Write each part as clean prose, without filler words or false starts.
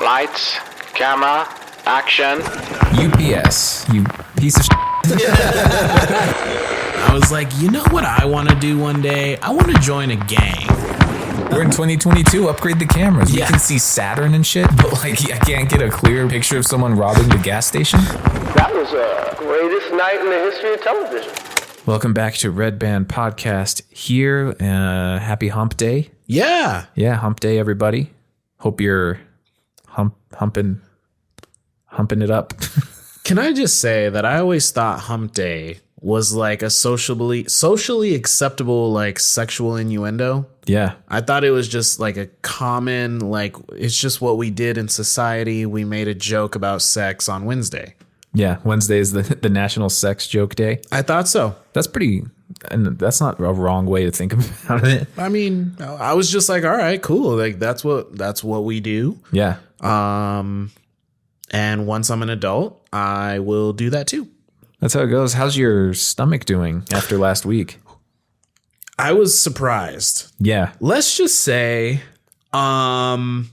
Lights, camera, action. UPS, you piece of I was like, you know what I want to do one day? I want to join a gang. We're in 2022, upgrade the cameras. Yeah. We can see Saturn and shit, but like I can't get a clear picture of someone robbing the gas station. That was the greatest night in the history of television. Welcome back to Redband Podcast here. Happy hump day. Yeah. Yeah, hump day, everybody. Hope you're humping it up. Can I just say that I always thought hump day was like a socially acceptable like sexual innuendo. Yeah. I thought it was just like a common, like, it's just what we did in society. We made a joke about sex on Wednesday. Yeah, Wednesday is the National Sex Joke Day. I thought so. That's pretty, and that's not a wrong way to think about it. I mean, I was just like, all right, cool. Like that's what we do. Yeah. And once I'm an adult, I will do that too. That's how it goes. How's your stomach doing after last week? I was surprised. Yeah. Let's just say, I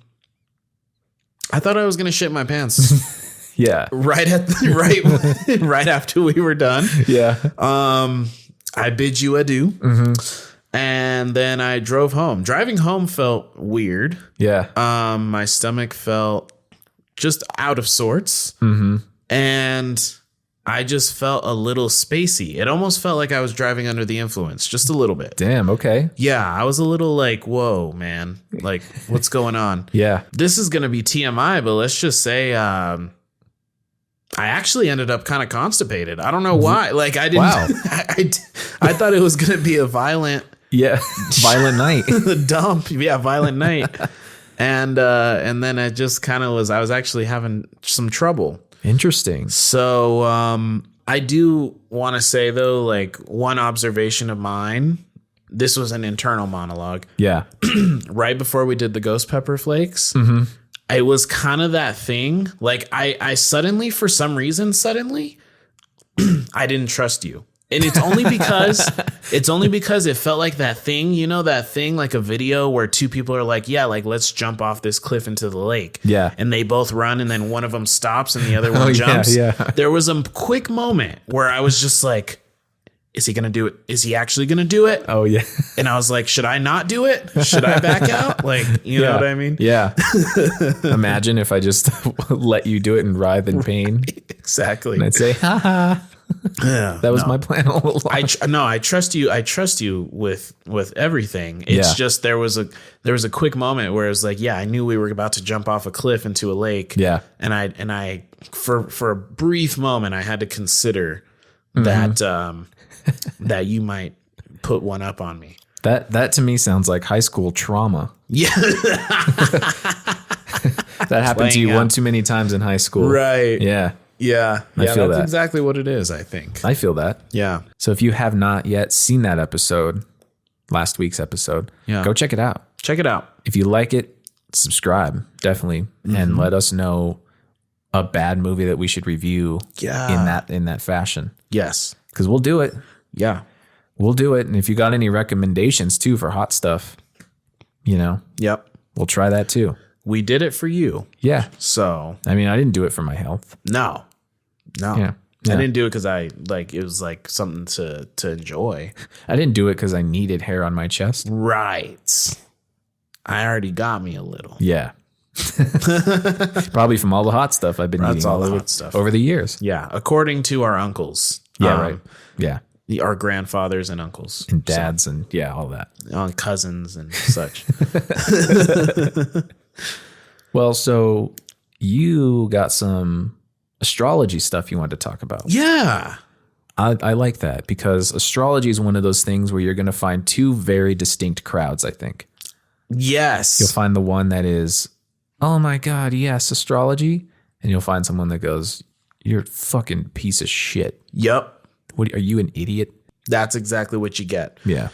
thought I was gonna shit my pants. Yeah. right after we were done. Yeah. I bid you adieu. Mm-hmm. And then I drove home. Driving home felt weird. Yeah. My stomach felt just out of sorts. Mm-hmm. And I just felt a little spacey. It almost felt like I was driving under the influence, just a little bit. Damn. Okay. Yeah, I was a little like, whoa, man. Like, what's going on? Yeah. This is going to be TMI, but let's just say I actually ended up kind of constipated. I don't know why. Like, I didn't. Wow. I thought it was going to be a violent Yeah. Violent night. dump. Yeah, violent night. And then it just kind of was. I was actually having some trouble. Interesting. So I do want to say, though, like one observation of mine, this was an internal monologue. Yeah. Right before we did the ghost pepper flakes, it was kind of that thing. Like I suddenly, for some reason, I didn't trust you. And it's only because it felt like that thing, you know, that thing like a video where two people are like, yeah, like let's jump off this cliff into the lake. Yeah. And they both run and then one of them stops and the other one jumps. Yeah. There was a quick moment where I was just like, is he going to do it? Is he actually going to do it? Oh, yeah. And I was like, should I not do it? Should I back out? Like, you know what I mean? Yeah. Imagine if I just let you do it and writhe in pain. Exactly. And I'd say, ha ha. Yeah, that was my plan all along. I trust you. I trust you with everything. It's just there was a quick moment where it was like, yeah, I knew we were about to jump off a cliff into a lake. Yeah, and I for a brief moment I had to consider that that you might put one up on me. That to me sounds like high school trauma. Yeah, that happened to you one too many times in high school, right? Yeah. Yeah, I feel that's that. exactly what it is, I think. I feel that. Yeah. So if you have not yet seen that episode, last week's episode, go check it out. Check it out. If you like it, subscribe, definitely, and let us know a bad movie that we should review in that fashion. Yes. Because we'll do it. Yeah. We'll do it. And if you got any recommendations too for hot stuff, you know, we'll try that too. We did it for you. Yeah. So, I mean, I didn't do it for my health. No. Yeah. I didn't do it because it was like something to enjoy. I didn't do it because I needed hair on my chest. Right. I already got me a little. Yeah. Probably from all the hot stuff I've been eating. That's all the hot stuff over the years. Yeah. According to our uncles. Yeah. Right. Yeah. Our grandfathers and uncles. And dads and all that. Cousins and such. Well, so you got some astrology stuff you wanted to talk about. Yeah. I like that because astrology is one of those things where you're going to find two very distinct crowds, I think. Yes. You'll find the one that is, oh my God, yes, astrology. And you'll find someone that goes, you're a fucking piece of shit. Yep. What, are you an idiot? That's exactly what you get. Yeah.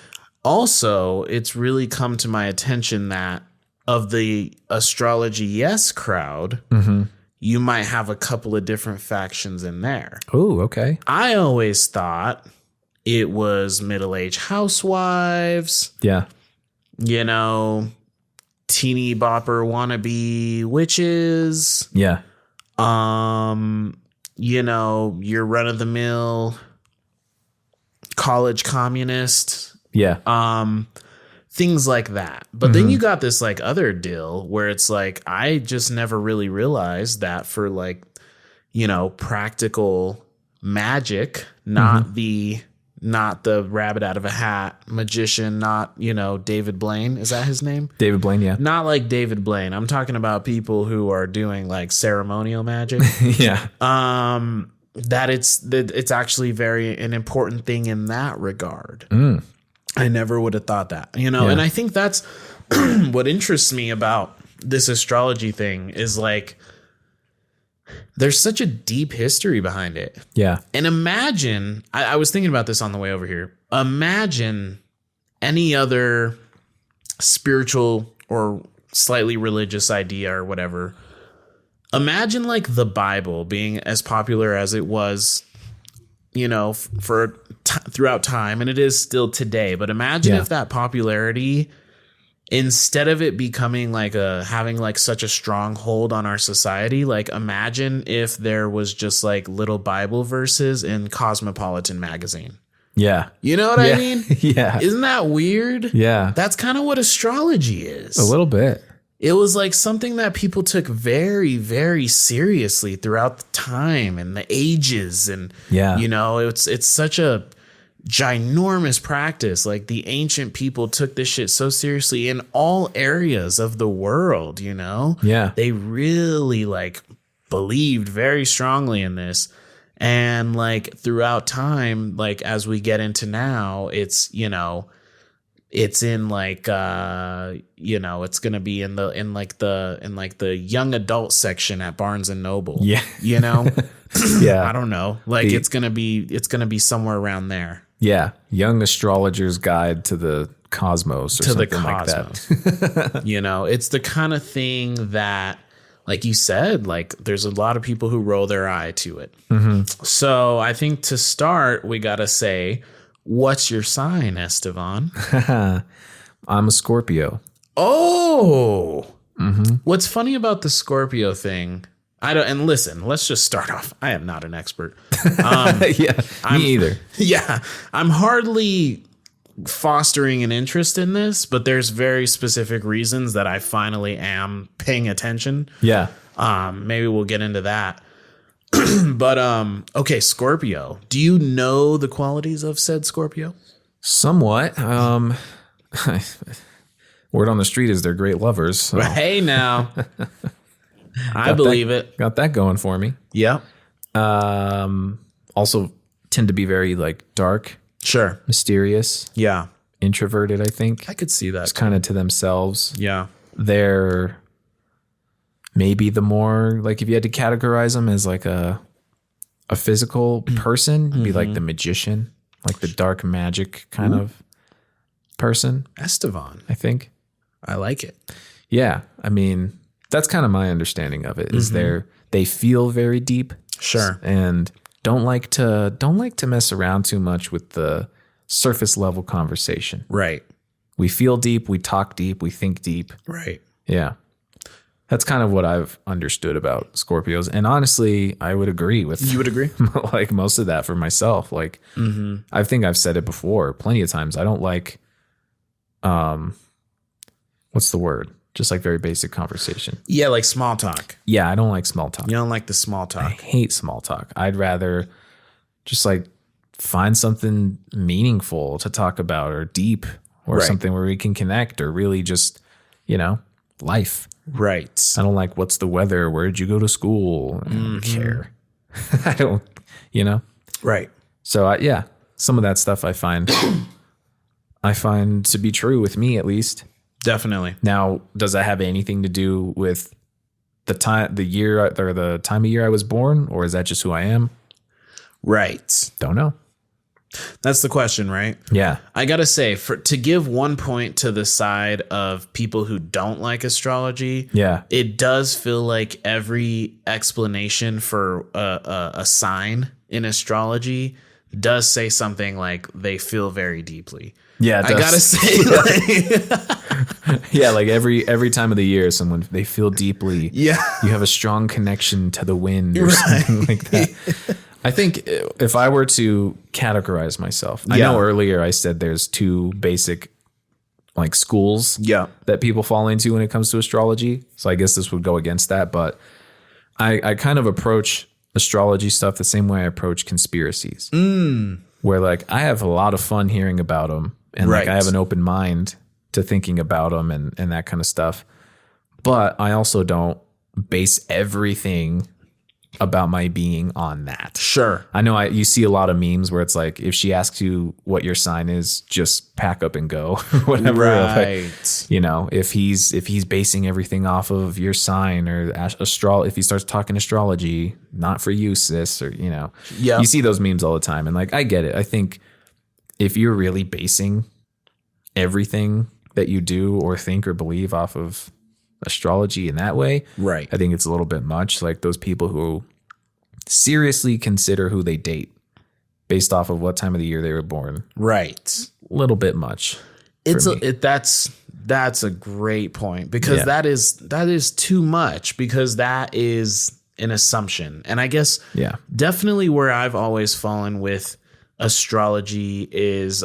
Also, it's really come to my attention that of the astrology yes crowd, you might have a couple of different factions in there. Oh, okay. I always thought it was middle-aged housewives. Yeah. You know, teeny bopper wannabe witches. Yeah. You know, your run of the mill college communist. Yeah. Things like that. But then you got this like other deal where it's like, I just never really realized that for like, you know, practical magic, not the rabbit out of a hat magician, not, you know, David Blaine. Is that his name? David Blaine. Yeah. Not like David Blaine. I'm talking about people who are doing like ceremonial magic. Yeah. That it's actually an important thing in that regard. I never would have thought that, you know, and I think that's what interests me about this astrology thing is like, there's such a deep history behind it. Yeah. And imagine, I was thinking about this on the way over here. Imagine any other spiritual or slightly religious idea or whatever. Imagine like the Bible being as popular as it was, you know, throughout time, and it is still today. But imagine if that popularity, instead of it becoming like having like such a strong hold on our society, like imagine if there was just like little Bible verses in Cosmopolitan magazine. Yeah. You know what I mean? Yeah. Isn't that weird? Yeah. That's kind of what astrology is. A little bit. It was like something that people took very, very seriously throughout the time and the ages. And, you know, it's such a ginormous practice. Like the ancient people took this shit so seriously in all areas of the world, you know? Yeah. They really like believed very strongly in this. And like throughout time, like as we get into now, it's, you know, it's in like you know, it's gonna be in the young adult section at Barnes and Noble. Yeah. You know? Yeah. I don't know. Like it's gonna be somewhere around there. Yeah. Young Astrologer's Guide to the Cosmos or something like that. You know, it's the kind of thing that, like you said, like there's a lot of people who roll their eye to it. So I think to start, we gotta say, what's your sign, Estevan? I'm a Scorpio. Oh, what's funny about the Scorpio thing? And listen, let's just start off. I am not an expert. Me either. Yeah, I'm hardly fostering an interest in this, but there's very specific reasons that I finally am paying attention. Yeah. Maybe we'll get into that. But okay, Scorpio. Do you know the qualities of said Scorpio? Somewhat. Word on the street is they're great lovers. So. Hey now. I believe it. Got that going for me. Yeah. Also tend to be very like dark. Sure. Mysterious. Yeah. Introverted, I think. I could see that. It's kind of to themselves. Yeah. They're maybe the more like if you had to categorize them as like a physical person, it'd be like the magician, like the dark magic kind of person. Estevan. I think. I like it. Yeah. I mean, that's kind of my understanding of it is they feel very deep. Sure. And don't like to mess around too much with the surface level conversation. Right. We feel deep, we talk deep, we think deep. Right. Yeah. That's kind of what I've understood about Scorpios. And honestly, I would agree with You would agree? like most of that for myself. Like I think I've said it before plenty of times. I don't like what's the word? Just like very basic conversation. Yeah, like small talk. Yeah, I don't like small talk. You don't like the small I talk. hate small talk. I'd rather just like find something meaningful to talk about or deep or something where we can connect or really just, you know, life. Right. I don't like what's the weather? Where'd you go to school? I don't care. I don't, you know? Right. So yeah, some of that stuff I find to be true with me at least. Definitely. Now, does that have anything to do with the time of year I was born, or is that just who I am? Right. Don't know. That's the question, right? Yeah. I gotta say, to give 1 point to the side of people who don't like astrology, it does feel like every explanation for a sign in astrology does say something like they feel very deeply. Yeah, I gotta say, like, Yeah, like every time of the year, someone they feel deeply. Yeah. You have a strong connection to the wind or something like that. I think if I were to categorize myself, I know earlier I said there's two basic like schools that people fall into when it comes to astrology. So I guess this would go against that, but I kind of approach astrology stuff the same way I approach conspiracies. Where like I have a lot of fun hearing about them, and like I have an open mind to thinking about them and that kind of stuff. But I also don't base everything about my being on that. Sure. I know you see a lot of memes where it's like, if she asks you what your sign is, just pack up and go, or whatever. Right. Like, you know, if he's basing everything off of your sign or if he starts talking astrology, not for you, sis, or, you know, you see those memes all the time. And like, I get it. I think if you're really basing everything that you do or think or believe off of astrology in that way, right, I think it's a little bit much. Like those people who seriously consider who they date based off of what time of the year they were born, right, a little bit much. That's a great point, because that is too much, because that is an assumption. And I guess definitely where I've always fallen with astrology is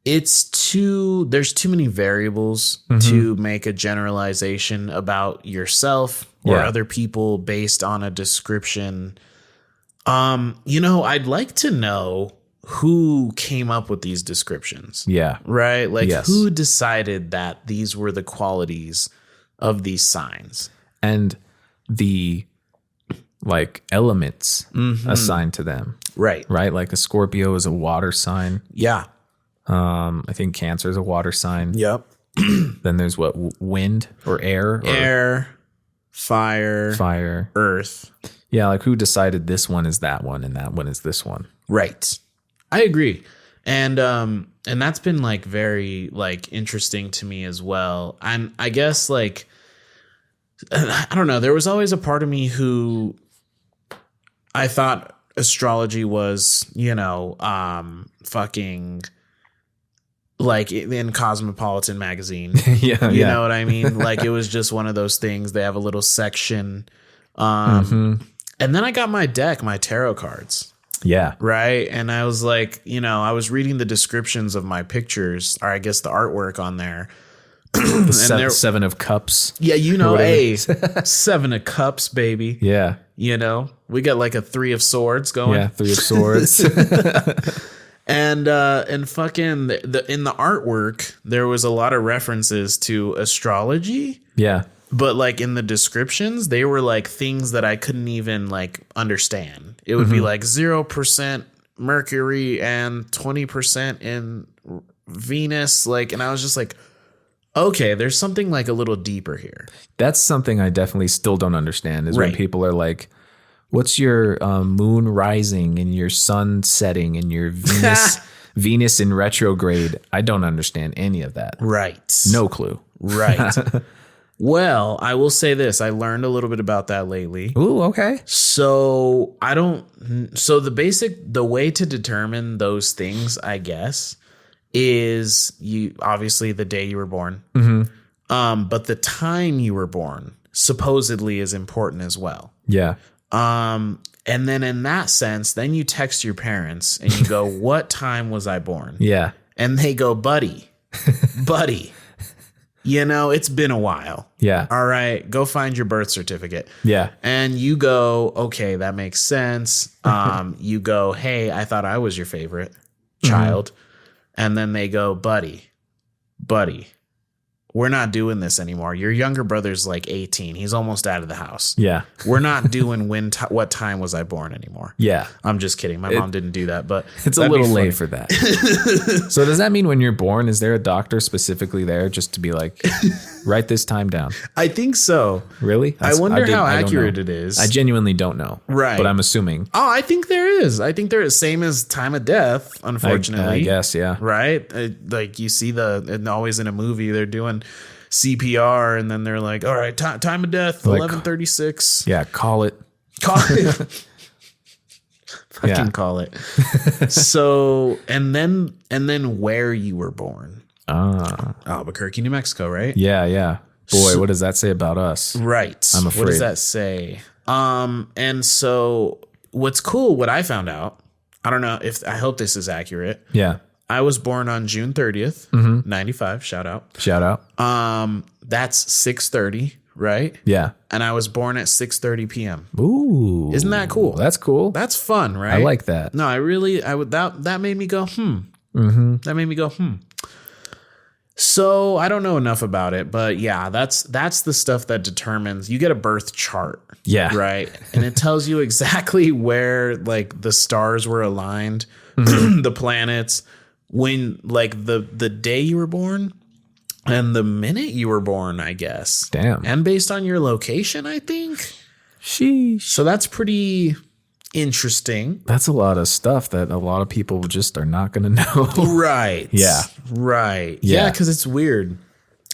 there's too many variables to make a generalization about yourself or other people based on a description. You know, I'd like to know who came up with these descriptions. Yeah. Right? Like who decided that these were the qualities of these signs? And the like elements assigned to them. Right. Right? Like a Scorpio is a water sign. Yeah. I think Cancer is a water sign. Yep. Then there's what, wind or air? Air, fire, earth. Yeah, like who decided this one is that one and that one is this one? Right. I agree. And that's been like very like interesting to me as well. And I guess like I don't know, there was always a part of me who I thought astrology was, you know, fucking like in Cosmopolitan magazine. You know what I mean? Like it was just one of those things. They have a little section. And then I got my deck, my tarot cards. Yeah. Right. And I was like, you know, I was reading the descriptions of my pictures, or I guess the artwork on there. The seven of cups. Yeah, you know, seven of cups, baby. Yeah. You know, we got like a 3 of swords going. Yeah, 3 of swords. And fucking in the artwork, there was a lot of references to astrology. Yeah. But like in the descriptions, they were like things that I couldn't even like understand. It would be like 0% Mercury and 20% in Venus. Like, and I was just like, okay, there's something like a little deeper here. That's something I definitely still don't understand is when people are like, what's your moon rising and your sun setting and your Venus in retrograde? I don't understand any of that. Right. No clue. Right. Well, I will say this. I learned a little bit about that lately. Ooh, okay. So the way to determine those things, I guess, is you obviously the day you were born. But the time you were born supposedly is important as well. Yeah. And then in that sense, then you text your parents and you go, what time was I born? Yeah. And they go, buddy, you know, it's been a while. Yeah. All right. Go find your birth certificate. Yeah. And you go, okay, that makes sense. You go, hey, I thought I was your favorite child. And then they go, buddy, we're not doing this anymore. Your younger brother's like 18. He's almost out of the house. Yeah. We're not doing what time was I born anymore. Yeah. I'm just kidding. My mom didn't do that, but it's a little late for that. So does that mean when you're born, is there a doctor specifically there just to be like, write this time down? I think so. Really? I wonder how accurate it is. I genuinely don't know. Right. But I'm assuming. Oh, I think there is. Same as time of death, unfortunately. I guess, yeah. Right? Like you see always in a movie, they're doing CPR and then they're like, all right, time of death, 11:36. Yeah, call it. Fucking call it. So, and then where you were born. Albuquerque, New Mexico, right? Yeah, yeah. Boy, what does that say about us? Right. I'm afraid. What does that say? And so what's cool, what I found out, I don't know if I hope this is accurate. Yeah. I was born on June 30th, 95. Shout out. Shout out. That's 6:30, right? Yeah. And I was born at 6:30 p.m. Ooh. Isn't that cool? That's cool. That's fun, right? I like that. No, I would that made me go, That made me go, So I don't know enough about it, but yeah, that's the stuff that determines. You get a birth chart. Yeah. Right. And it tells you exactly where like the stars were aligned, the planets, when like the day you were born and the minute you were born, I guess. Damn. And based on your location, I think. Sheesh. So that's pretty interesting. That's a lot of stuff that a lot of people just are not going to know. Right. Yeah. Right. Yeah. Yeah, because it's weird.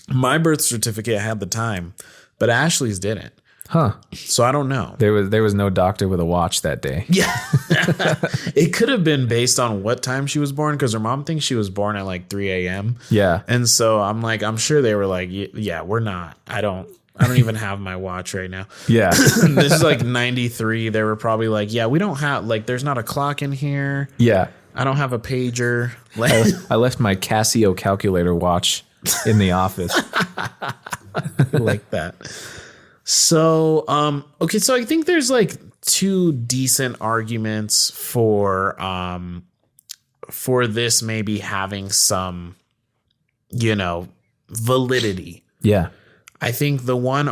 My birth certificate had the time, but Ashley's didn't. Huh. So I don't know. There was no doctor with a watch that day. Yeah. It could have been based on what time she was born, because her mom thinks she was born at like 3 a.m. Yeah. And so I'm sure they were like, yeah, we're not. I don't even have my watch right now. Yeah. This is like 93. They were probably like, yeah, we don't have, like, there's not a clock in here. Yeah. I don't have a pager. I left my Casio calculator watch in the office. Like that. So, okay, so I think there's like two decent arguments for this maybe having some, validity. Yeah. I think the one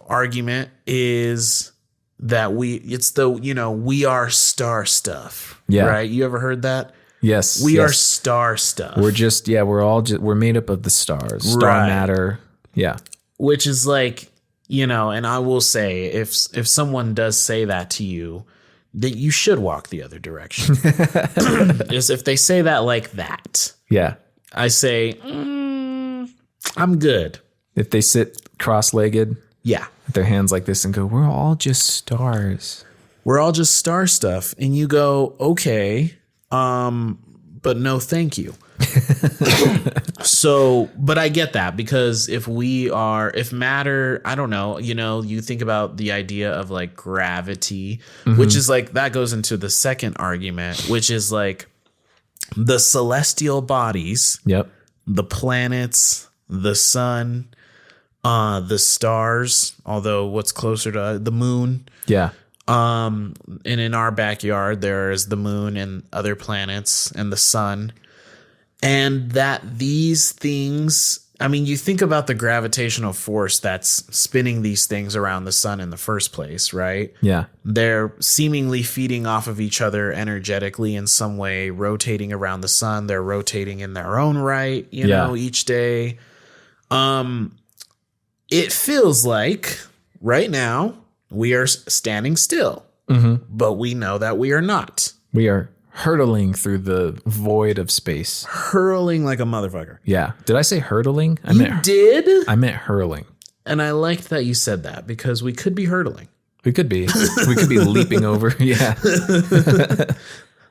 argument is that we are star stuff. Yeah. Right? You ever heard that? Yes. We are yes. star stuff. We're made up of the stars. Star Right. matter. Yeah. Which is like, and I will say, if someone does say that to you, that you should walk the other direction. Is if they say that like that, Yeah. I say, I'm good. If they sit cross-legged Yeah. with their hands like this and go, we're all just stars. We're all just star stuff. And you go, okay, but no, thank you. So, but I get that, because if matter, I don't know, you think about the idea of like gravity, which is like, that goes into the second argument, which is like the celestial bodies, Yep. the planets, the sun, the stars, although what's closer to the moon. Yeah. And in our backyard, there's the moon and other planets and the sun. And that these things, I mean, you think about the gravitational force that's spinning these things around the sun in the first place, right? Yeah. They're seemingly feeding off of each other energetically in some way, rotating around the sun. They're rotating in their own right, each day. It feels like right now we are standing still, but we know that we are not. We are hurtling through the void of space. Hurling like a motherfucker. Yeah. Did I say hurtling? I Did? I meant hurling. And I liked that you said that, because we could be hurtling. We could be. We could be leaping over. Yeah.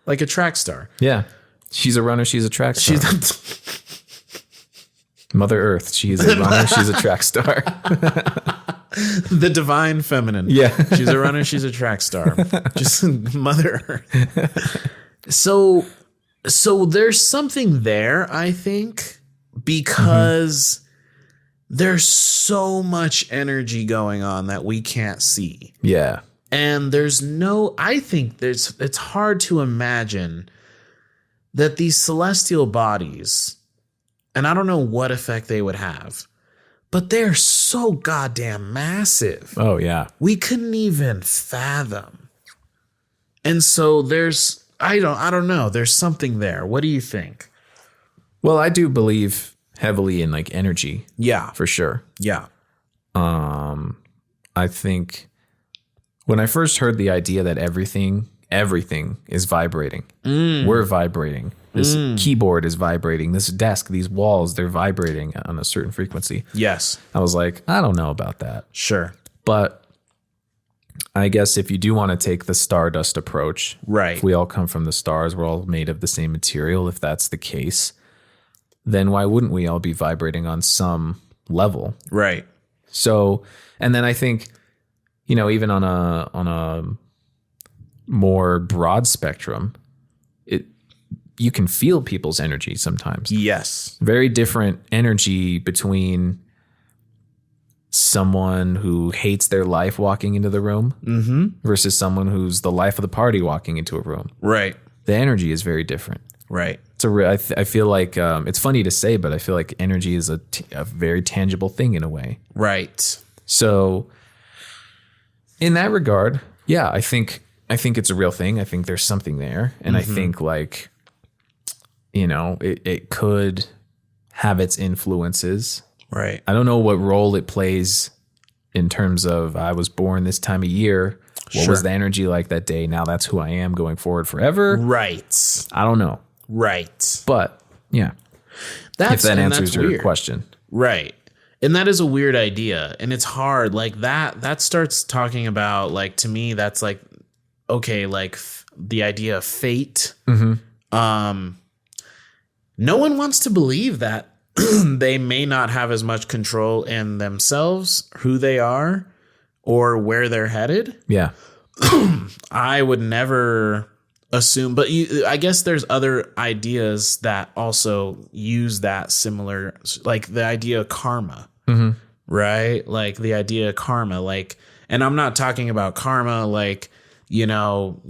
Like a track star. Yeah. She's a runner. She's a track star. Mother Earth. She's a runner. She's a track star. The divine feminine. Yeah. She's a runner. She's a track star. Just Mother Earth. So there's something there, I think, because there's so much energy going on that we can't see. Yeah. And I think it's hard to imagine that these celestial bodies, and I don't know what effect they would have, but they're so goddamn massive. Oh, yeah. We couldn't even fathom. And so I don't know. There's something there. What do you think? Well, I do believe heavily in like energy. Yeah. For sure. Yeah. I think when I first heard the idea that everything is vibrating. We're vibrating. This keyboard is vibrating. This desk, these walls, they're vibrating on a certain frequency. Yes. I was like, I don't know about that. Sure. But I guess if you do want to take the stardust approach, right? If we all come from the stars, we're all made of the same material. If that's the case, then why wouldn't we all be vibrating on some level? Right. So, and then I think, even on a more broad spectrum, you can feel people's energy sometimes. Yes. Very different energy between someone who hates their life walking into the room versus someone who's the life of the party walking into a room. Right. The energy is very different. Right. I feel like it's funny to say, but I feel like energy is a very tangible thing in a way. Right. So in that regard, yeah, I think it's a real thing. I think there's something there. And I think like, it could have its influences. Right. I don't know what role it plays in terms of I was born this time of year. What was the energy like that day? Now that's who I am going forward forever. Right. I don't know. Right. But yeah, if that answers your weird. question. Right. And that is a weird idea. And it's hard. Like that starts talking about, like, to me, that's like, okay, like the idea of fate. No one wants to believe that they may not have as much control in themselves, who they are, or where they're headed. Yeah. I would never assume, but I guess there's other ideas that also use that similar, like the idea of karma, right? Like the idea of karma, like, and I'm not talking about karma, like, you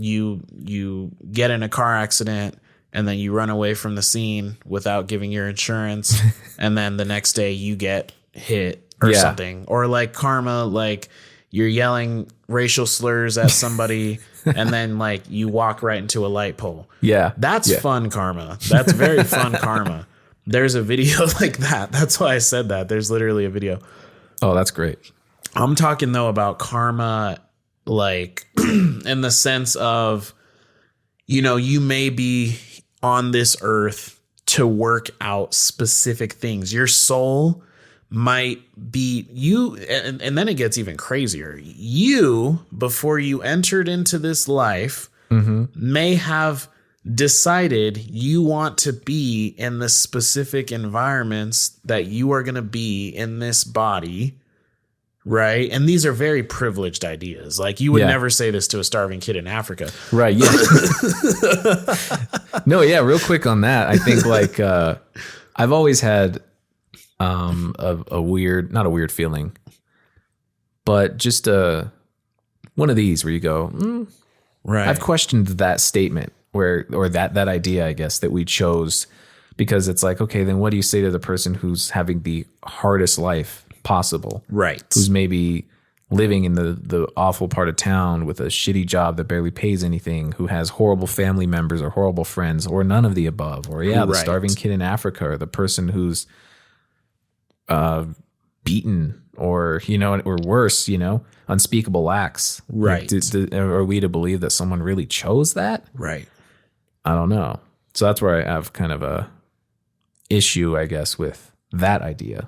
get in a car accident and then you run away from the scene without giving your insurance. And then the next day you get hit or something, or like karma, like you're yelling racial slurs at somebody and then like you walk right into a light pole. Yeah. That's fun karma. That's very fun karma. There's a video like that. That's why I said that. There's literally a video. Oh, that's great. I'm talking though about karma, like in the sense of, you may be on this earth to work out specific things. Your soul might be you. And then it gets even crazier. You, before you entered into this life, may have decided you want to be in the specific environments that you are going to be in this body. Right. And these are very privileged ideas. Like you would never say this to a starving kid in Africa. Right. Yeah. No. Yeah. Real quick on that. I think like I've always had a weird, not a weird feeling, but just one of these where you go, right. I've questioned that statement or that idea, I guess, that we chose, because it's like, okay, then what do you say to the person who's having the hardest life possible, right? Who's maybe living in the awful part of town with a shitty job that barely pays anything, who has horrible family members or horrible friends or none of the above, or the starving kid in Africa, or the person who's beaten or or worse, unspeakable acts. Right. Like, are we to believe that someone really chose that? Right. I don't know. So that's where I have kind of a issue, I guess, with that idea,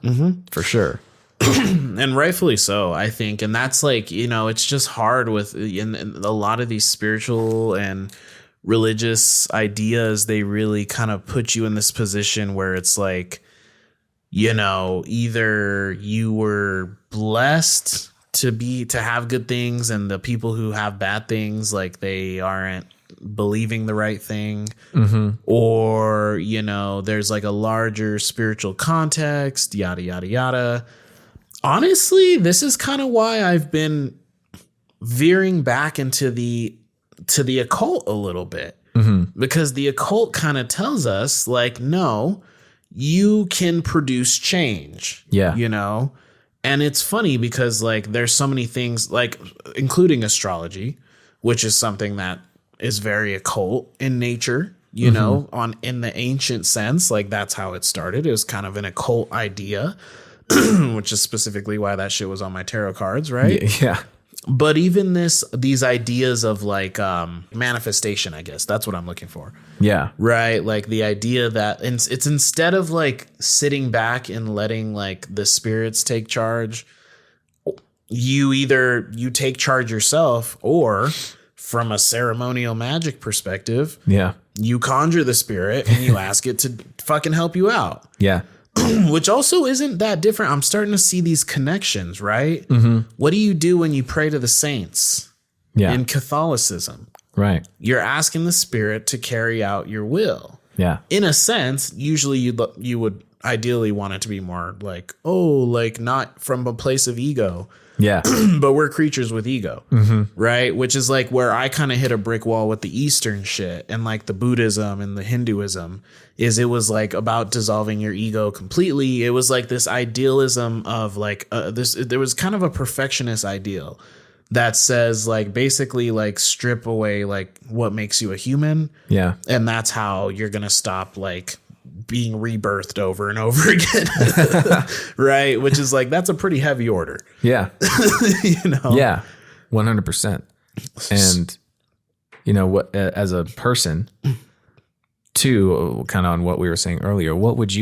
for sure. And rightfully so, I think. And that's like, it's just hard with in a lot of these spiritual and religious ideas. They really kind of put you in this position where it's like, either you were blessed to have good things, and the people who have bad things, like they aren't believing the right thing, or there's like a larger spiritual context, yada yada yada. Honestly, this is kind of why I've been veering back into the occult a little bit, because the occult kind of tells us like, no, you can produce change. And it's funny because like there's so many things, like including astrology, which is something that is very occult in nature, in the ancient sense. Like that's how it started. It was kind of an occult idea, which is specifically why that shit was on my tarot cards, right? Yeah. But even these ideas of like manifestation, I guess that's what I'm looking for. Yeah. Right. Like the idea that it's instead of like sitting back and letting like the spirits take charge, you take charge yourself, or from a ceremonial magic perspective, you conjure the spirit and you ask it to fucking help you out. Yeah. Which also isn't that different. I'm starting to see these connections, right? What do you do when you pray to the saints in Catholicism? Right. You're asking the spirit to carry out your will. Yeah. In a sense, usually you would ideally want it to be more like, like not from a place of ego. Yeah. But we're creatures with ego, right? Which is like where I kind of hit a brick wall with the Eastern shit and like the Buddhism and the Hinduism is it was like about dissolving your ego completely. It was like this idealism of like there was kind of a perfectionist ideal that says like basically like strip away like what makes you a human. Yeah. And that's how you're going to stop like being rebirthed over and over again. Right. Which is like, that's a pretty heavy order. Yeah. You know? Yeah. 100%. And, you know, what, as a person, too, kind of on what we were saying earlier, what would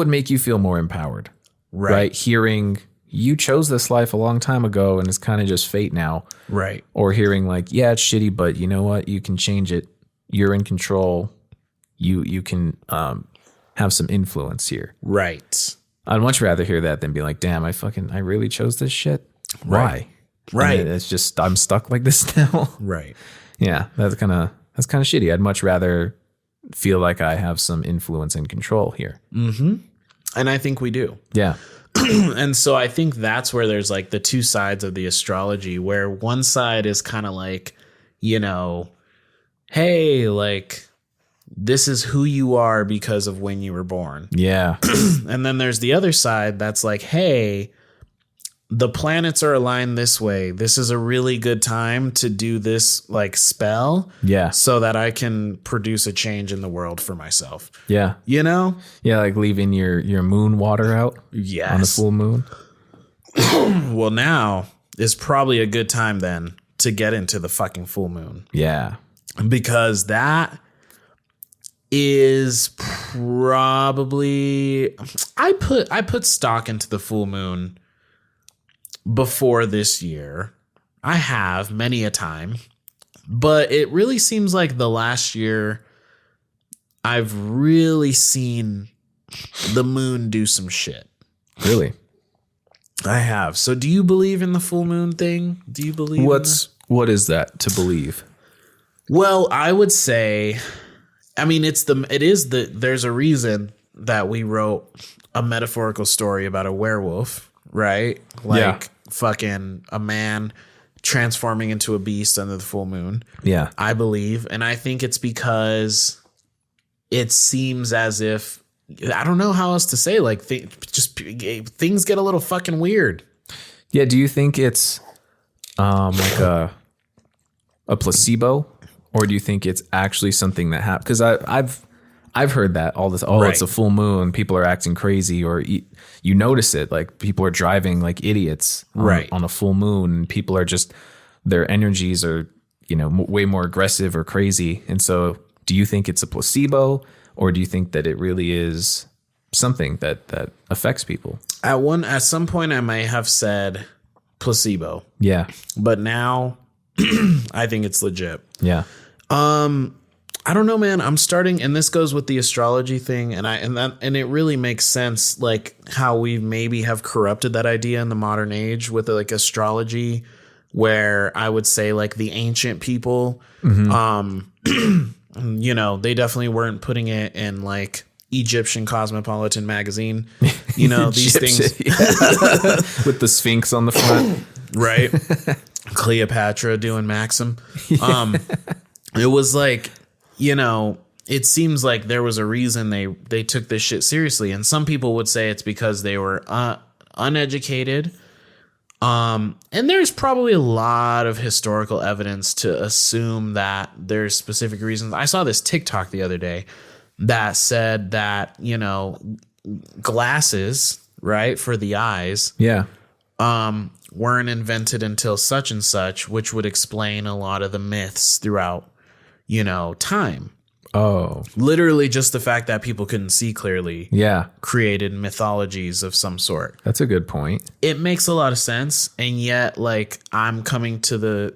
make you feel more empowered? Right. Hearing you chose this life a long time ago and it's kind of just fate now. Right. Or hearing like, yeah, it's shitty, but you know what? You can change it. You're in control. You can have some influence here. Right. I'd much rather hear that than be like, damn, I really chose this shit. Why? Right. And it's just, I'm stuck like this now. Right. Yeah. That's kind of shitty. I'd much rather feel like I have some influence and control here. Mm-hmm. And I think we do. Yeah. And so I think that's where there's like the two sides of the astrology, where one side is kind of like, you know, hey, like, this is who you are because of when you were born. Yeah. And then there's the other side that's like, hey, the planets are aligned this way. This is a really good time to do this like spell. Yeah. So that I can produce a change in the world for myself. Yeah. You know? Yeah. Like leaving your moon water out. Yes. On the full moon. Well, now is probably a good time then to get into the fucking full moon. Yeah. Because that is probably I put stock into the full moon before this year. I have many a time, but it really seems like the last year I've really seen the moon do some shit. Really? I have. So do you believe in the full moon thing? Do you believe what is that to believe? Well, I would say, I mean, there's a reason that we wrote a metaphorical story about a werewolf, right? Like fucking a man transforming into a beast under the full moon. Yeah. I believe. And I think it's because it seems as if, I don't know how else to say, like things get a little fucking weird. Yeah. Do you think it's like a placebo? Or do you think it's actually something that happened? Because I've heard that all this. Oh, right. It's a full moon. People are acting crazy, or you notice it. Like people are driving like idiots on a full moon. And people are just, their energies are, you know, way more aggressive or crazy. And so, do you think it's a placebo, or do you think that it really is something that affects people? At some point, I might have said placebo. Yeah, but now I think it's legit. Yeah. I don't know, man. I'm starting, and this goes with the astrology thing, and it really makes sense, like how we maybe have corrupted that idea in the modern age with like astrology, where I would say like the ancient people, you know, they definitely weren't putting it in like Egyptian Cosmopolitan magazine, you know, these things with the Sphinx on the front, right? Cleopatra doing Maxim. It was like, you know, it seems like there was a reason they took this shit seriously. And some people would say it's because they were uneducated. And there's probably a lot of historical evidence to assume that there's specific reasons. I saw this TikTok the other day that said that, you know, glasses, right, for the eyes. Yeah. Weren't invented until such and such, which would explain a lot of the myths throughout, you know, time. Oh. Literally just the fact that people couldn't see clearly. Yeah. Created mythologies of some sort. That's a good point. It makes a lot of sense. And yet, like, I'm coming to the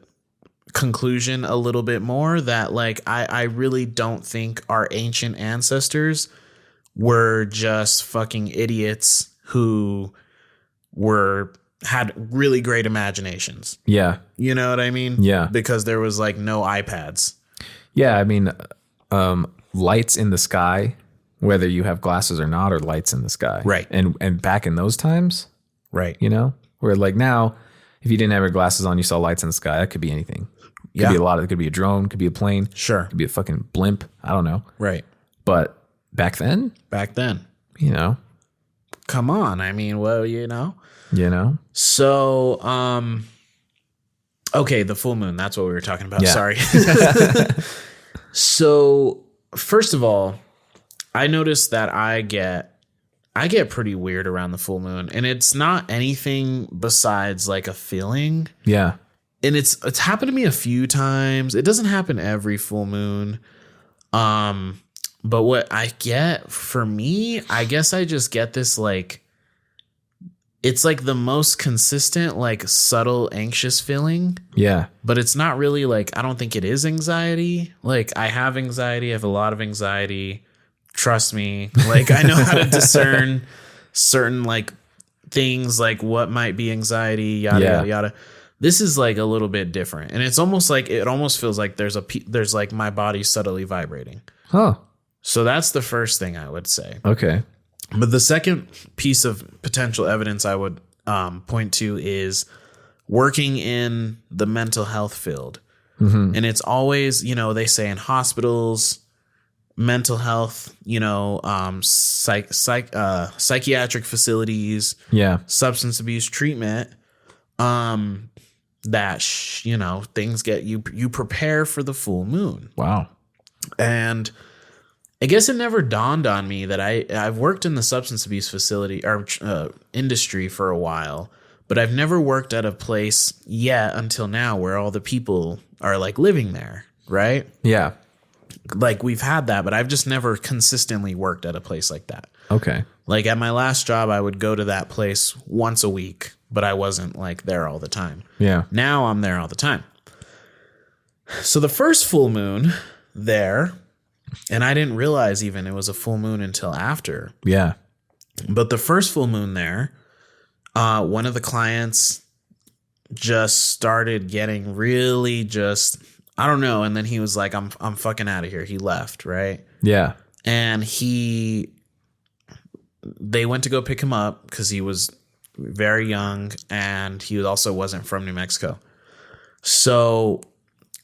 conclusion a little bit more that like I really don't think our ancient ancestors were just fucking idiots who had really great imaginations. Yeah. You know what I mean? Yeah. Because there was like no iPads. Yeah. I mean, lights in the sky, whether you have glasses or not, are lights in the sky. Right. And back in those times, Right. you know, where like now, if you didn't have your glasses on, you saw lights in the sky, that could be anything. Could be a lot of, it could be a drone, could be a plane. Sure. Could be a fucking blimp. I don't know. Right. But back then, you know. Come on. I mean, well, you know. So, okay, the full moon. That's what we were talking about. Yeah. Sorry. So, first of all, I noticed that I get pretty weird around the full moon, and it's not anything besides like a feeling. yeah. And it's happened to me a few times. It doesn't happen every full moon. But what I get for me, I guess I just get this like, it's like the most consistent, like subtle anxious feeling. Yeah. But it's not really like, I don't think it is anxiety. Like I have anxiety. I have a lot of anxiety. Trust me. Like I know how to discern certain like things, like what might be anxiety, yada, yada, yada. This is like a little bit different. And it's almost like, it almost feels like there's like my body subtly vibrating. Huh. So that's the first thing I would say. Okay. But the second piece of potential evidence I would point to is working in the mental health field. Mm-hmm. And it's always, you know, they say in hospitals, mental health, you know, psychiatric facilities, substance abuse treatment, that, you know, things get you prepare for the full moon. Wow. And I guess it never dawned on me that I've worked in the substance abuse facility or industry for a while, but I've never worked at a place yet until now where all the people are like living there, right? Yeah. Like we've had that, but I've just never consistently worked at a place like that. Okay. Like at my last job, I would go to that place once a week, but I wasn't like there all the time. Yeah. Now I'm there all the time. So the first full moon there, and I didn't realize even it was a full moon until after. Yeah. But the first full moon there, one of the clients just started getting really just, I don't know. And then he was like, I'm fucking out of here. He left. Right. Yeah. And they went to go pick him up because he was very young and he also wasn't from New Mexico. So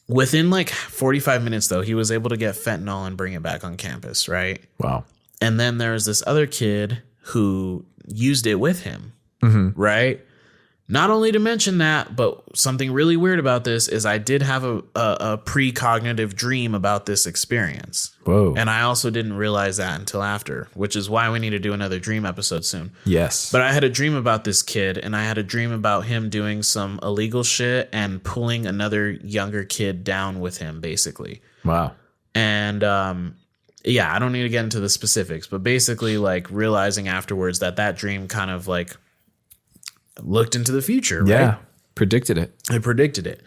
within like 45 minutes, though, he was able to get fentanyl and bring it back on campus, right? Wow. And then there was this other kid who used it with him, right? Not only to mention that, but something really weird about this is I did have a precognitive dream about this experience. Whoa. And I also didn't realize that until after, which is why we need to do another dream episode soon. Yes. But I had a dream about this kid, and I had a dream about him doing some illegal shit and pulling another younger kid down with him, basically. Wow. And yeah, I don't need to get into the specifics, but basically like realizing afterwards that dream kind of like looked into the future, right? Yeah. Predicted it. I predicted it.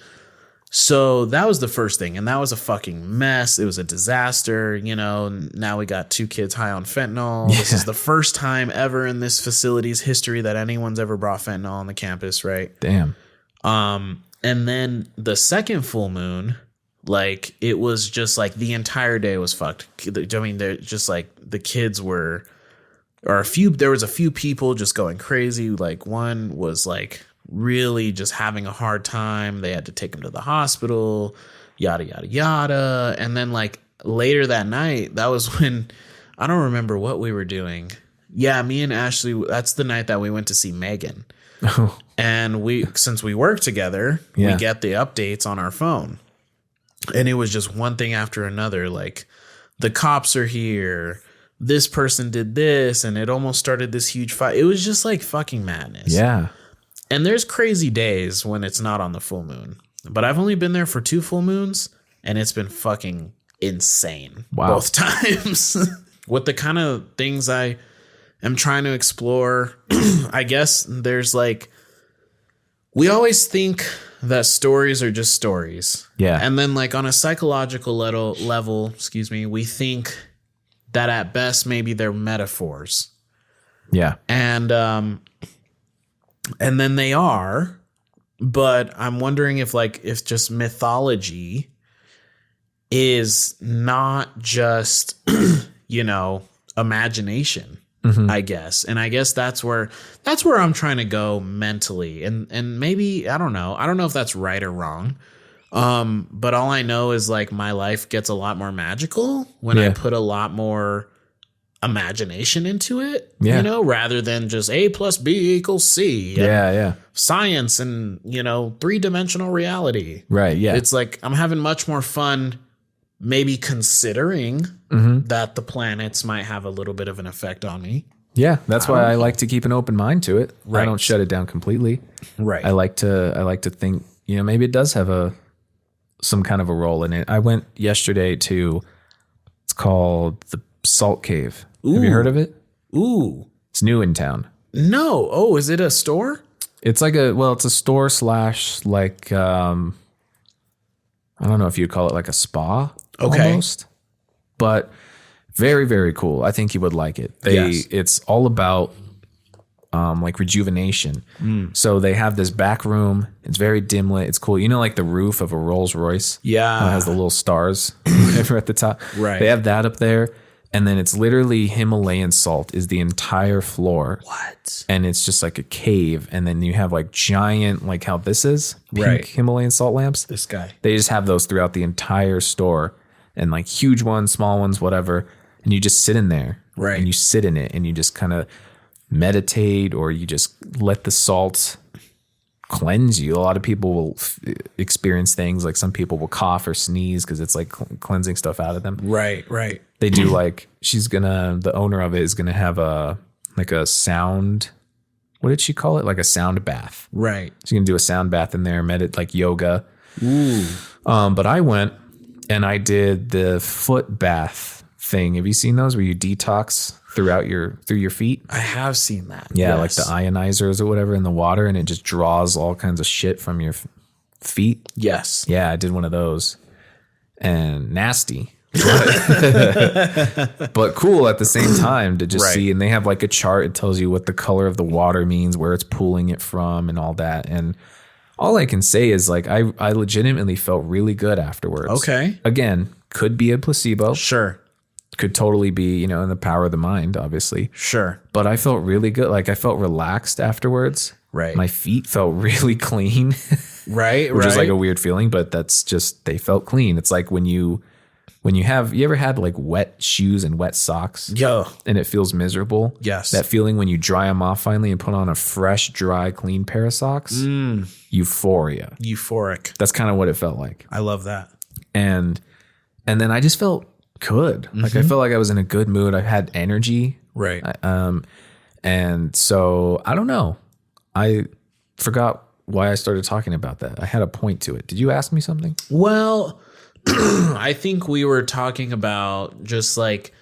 So that was the first thing. And that was a fucking mess. It was a disaster. You know, now we got 2 kids high on fentanyl. Yeah. This is the first time ever in this facility's history that anyone's ever brought fentanyl on the campus, right? Damn. And then the second full moon, like it was just like the entire day was fucked. I mean, they're just like the kids were, there was a few people just going crazy. Like one was like really just having a hard time. They had to take him to the hospital, yada, yada, yada. And then like later that night, that was when, I don't remember what we were doing. Yeah, me and Ashley, that's the night that we went to see Megan. Oh. And since we work together, we get the updates on our phone. And it was just one thing after another. Like the cops are here. This person did this, and it almost started this huge fight. It was just like fucking madness. Yeah. And there's crazy days when it's not on the full moon. But I've only been there for 2 full moons, and it's been fucking insane. Wow. Both times. With the kind of things I am trying to explore, I guess there's like, we always think that stories are just stories. Yeah. And then like on a psychological level, we think that at best maybe they're metaphors. Yeah. And then they are, but I'm wondering if just mythology is not just, imagination, I guess. And I guess that's where I'm trying to go mentally. And maybe, I don't know if that's right or wrong. But all I know is like my life gets a lot more magical when I put a lot more imagination into it, rather than just A plus B equals C. Yeah. Science and, 3-dimensional reality. Right. Yeah. It's like I'm having much more fun maybe considering that the planets might have a little bit of an effect on me. Yeah. That's why I like to keep an open mind to it. Right. I don't shut it down completely. Right. I like to think, maybe it does have some kind of a role in it. I went yesterday to, it's called the Salt Cave. Ooh. Have you heard of it? Ooh. It's new in town. No. Oh, is it a store? It's like it's a store / like, I don't know if you'd call it like a spa. Okay. Almost. But very, very cool. I think you would like it. Yes. It's all about like rejuvenation. So they have this back room. It's very dim lit. It's cool. Like the roof of a Rolls Royce. Yeah. How it has the little stars ever at the top. Right. They have that up there. And then it's literally Himalayan salt is the entire floor. What? And it's just like a cave. And then you have like giant, like how this is, pink Right. Himalayan salt lamps. This guy. They just have those throughout the entire store, and like huge ones, small ones, whatever. And you just sit in there. Right. And you sit in it and you just kind of meditate, or you just let the salt cleanse you. A lot of people will experience things like some people will cough or sneeze because it's like cleansing stuff out of them. Right. They do like, the owner of it is going to have a sound, what did she call it? Like a sound bath. Right. She's going to do a sound bath in there, like yoga. Ooh. But I went and I did the foot bath thing. Have you seen those where you detox through your feet? I have seen that. Yeah. Yes. Like the ionizers or whatever in the water, and it just draws all kinds of shit from your feet. Yes. Yeah. I did one of those, and nasty. But cool at the same time to just see. And they have like a chart. It tells you what the color of the water means, where it's pulling it from, and all that. And all I can say is like I legitimately felt really good afterwards. Okay. Again, could be a placebo. Sure. Could totally be, in the power of the mind, obviously. Sure. But I felt really good. Like I felt relaxed afterwards. Right. My feet felt really clean. Right. Which is like a weird feeling, but that's just, they felt clean. It's like when you ever had like wet shoes and wet socks? Yo. And it feels miserable. Yes. That feeling when you dry them off finally and put on a fresh, dry, clean pair of socks. Euphoria. Euphoric. That's kind of what it felt like. I love that. And then I just felt good. Like I felt like I was in a good mood. I had energy. Right. And so I don't know. I forgot why I started talking about that. I had a point to it. Did you ask me something? Well, I think we were talking about just like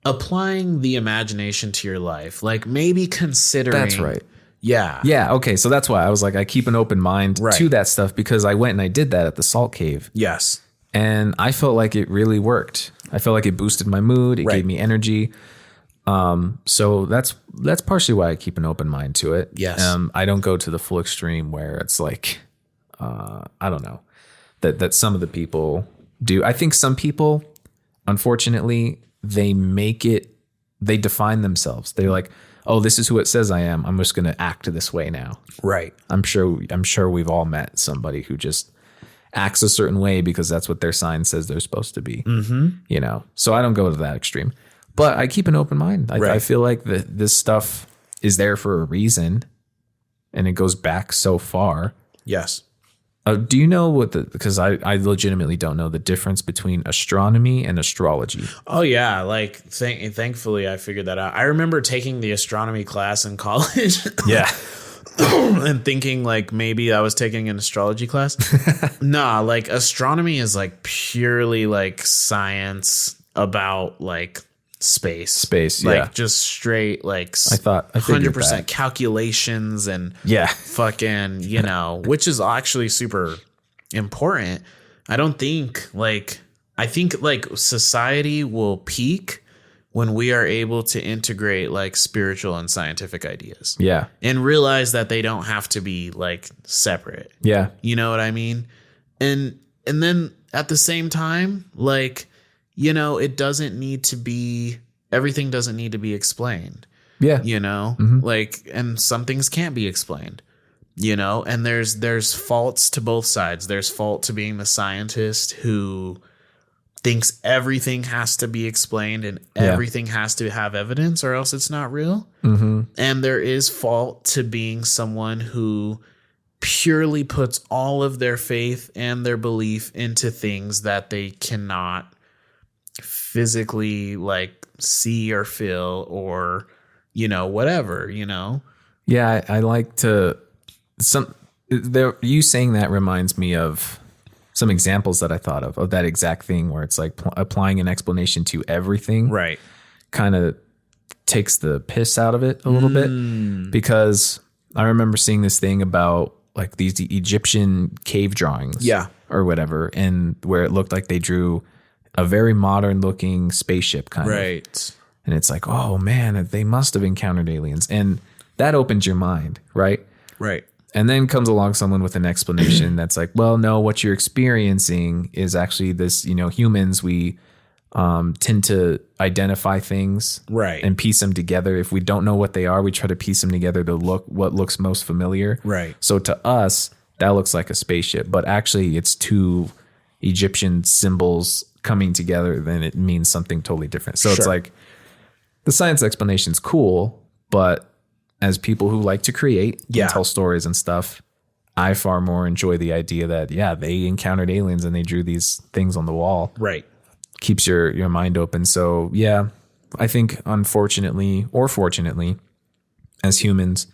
applying the imagination to your life, like maybe considering. That's right. Yeah. Yeah. Okay. So that's why I was like, I keep an open mind to that stuff, because I went and I did that at the Salt Cave. Yes. And I felt like it really worked. I felt like it boosted my mood. It gave me energy. So that's partially why I keep an open mind to it. Yes. I don't go to the full extreme where it's like, I don't know, that some of the people do. I think some people, unfortunately, they define themselves. They're like, oh, this is who it says I am. I'm just going to act this way now. Right. I'm sure we've all met somebody who just acts a certain way because that's what their sign says they're supposed to be. Mm-hmm. So I don't go to that extreme, but I keep an open mind. I feel like this stuff is there for a reason, and it goes back so far. Yes. Do you know because I legitimately don't know the difference between astronomy and astrology. Oh yeah. Like thankfully I figured that out. I remember taking the astronomy class in college. Yeah. And thinking like maybe I was taking an astrology class. Nah, like astronomy is like purely like science about like space. Yeah. Like just straight, like I figured 100% that. calculations and Yeah. fucking, which is actually super important. I think like society will peak when we are able to integrate like spiritual and scientific ideas. Yeah. And realize that they don't have to be like separate. Yeah. You know what I mean? And then at the same time, like, it doesn't need to be, everything doesn't need to be explained. Yeah. Like, and some things can't be explained, and there's faults to both sides. There's fault to being the scientist who thinks everything has to be explained and everything has to have evidence or else it's not real. Mm-hmm. And there is fault to being someone who purely puts all of their faith and their belief into things that they cannot physically like see or feel or, whatever, Yeah. I like to you saying that reminds me of some examples that I thought of that exact thing where it's like applying an explanation to everything. Right. Kind of takes the piss out of it a little bit, because I remember seeing this thing about like these Egyptian cave drawings. Yeah. Or whatever. And where it looked like they drew a very modern looking spaceship kind of. Right. And it's like, oh man, they must have encountered aliens. And that opens your mind. Right. Right. And then comes along someone with an explanation that's like, well, no, what you're experiencing is actually this, humans, we tend to identify things Right. and piece them together. If we don't know what they are, we try to piece them together to look what looks most familiar. Right. So to us, that looks like a spaceship, but actually it's two Egyptian symbols coming together, then it means something totally different. So it's like the science explanation is cool, but as people who like to create and tell stories and stuff, I far more enjoy the idea that, they encountered aliens and they drew these things on the wall. Right. Keeps your mind open. So I think unfortunately or fortunately, as humans,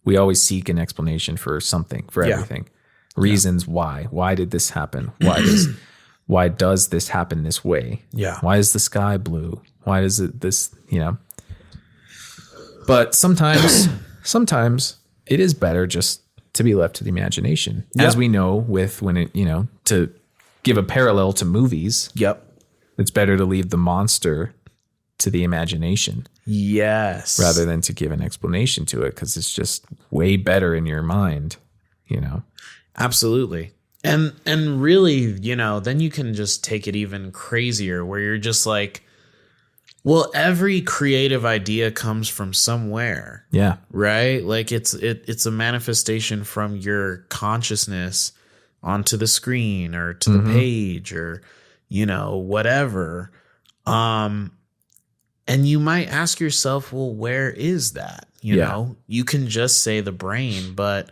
we always seek an explanation for something, for everything. Reasons why. Why did this happen? Why does this happen this way? Yeah. Why is the sky blue? Why is it this, But sometimes it is better just to be left to the imagination. Yep. As we know with when it, to give a parallel to movies, Yep. it's better to leave the monster to the imagination Yes. rather than to give an explanation to it, because it's just way better in your mind, Absolutely. And really, then you can just take it even crazier where you're just like, well, every creative idea comes from somewhere. Yeah. Right? Like it's a manifestation from your consciousness onto the screen or to the page or, whatever. And you might ask yourself, well, where is that? You know, you can just say the brain, but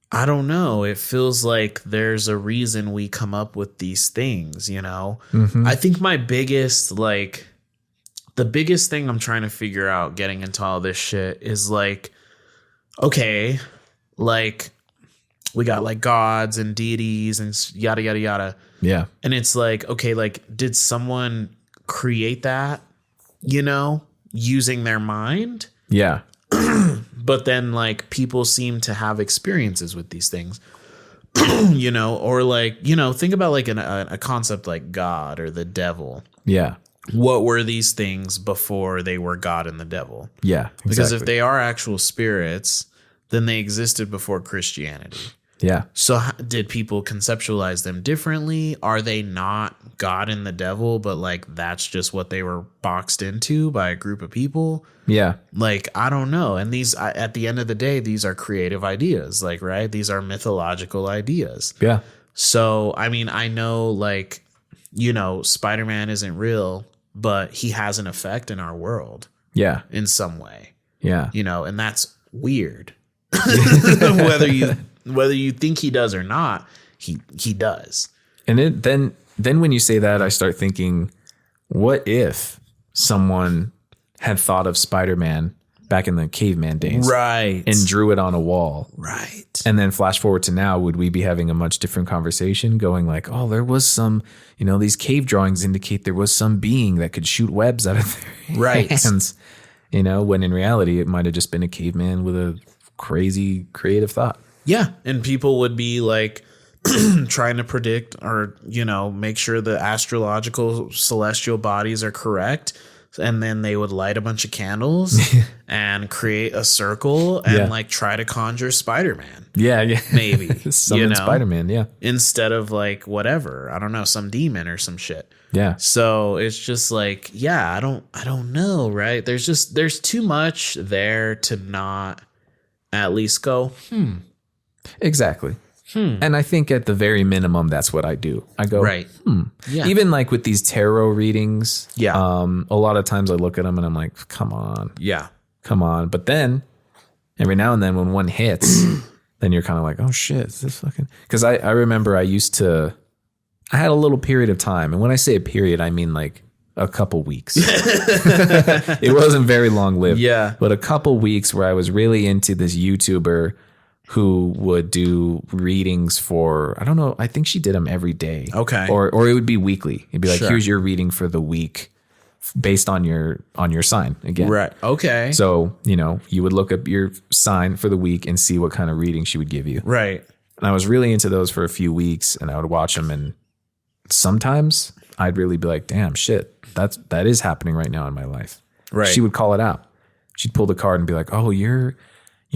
I don't know. It feels like there's a reason we come up with these things, I think my biggest, the biggest thing I'm trying to figure out getting into all this shit is like, okay, like we got like gods and deities and yada, yada, yada. Yeah. And it's like, okay, like did someone create that, using their mind? Yeah. But then like people seem to have experiences with these things, or like, think about like a concept like God or the devil. Yeah. What were these things before they were God and the devil? Yeah. Exactly. Because if they are actual spirits, then they existed before Christianity. Yeah. So did people conceptualize them differently? Are they not God and the devil, but like that's just what they were boxed into by a group of people? Yeah. Like, I don't know. And these, at the end of the day, these are creative ideas, like, right? These are mythological ideas. Yeah. So, I mean, I know like, Spider-Man isn't real, but he has an effect in our world. Yeah. In some way. Yeah. And that's weird. whether you think he does or not, he does. And then when you say that, I start thinking, what if someone had thought of Spider-Man back in the caveman days. Right. And drew it on a wall. Right. And then flash forward to now, would we be having a much different conversation going like, oh, there was some, these cave drawings indicate there was some being that could shoot webs out of their hands, when in reality, it might have just been a caveman with a crazy creative thought. Yeah. And people would be like trying to predict or, make sure the astrological celestial bodies are correct. And then they would light a bunch of candles and create a circle and like try to conjure Spider-Man. Yeah. Maybe. Summon Spider-Man. Yeah. Instead of like whatever, I don't know, some demon or some shit. Yeah. So it's just like, I don't know. Right. There's too much there to not at least go, Exactly. And I think at the very minimum, that's what I do. I go, right. Yeah. Even like with these tarot readings. Yeah. A lot of times I look at them and I'm like, come on. Yeah. Come on. But then every now and then when one hits, then you're kind of like, oh shit, is this fucking, because I remember I had a little period of time. And when I say a period, I mean like a couple weeks. It wasn't very long lived. Yeah. But a couple weeks where I was really into this YouTuber who would do readings for, I don't know, I think she did them every day. Okay. Or it would be weekly. It'd be like, Sure. here's your reading for the week based on your sign again. Right. Okay. So, you would look up your sign for the week and see what kind of reading she would give you. Right. And I was really into those for a few weeks and I would watch them. And sometimes I'd really be like, damn shit, that is happening right now in my life. Right. She would call it out. She'd pull the card and be like, oh, you're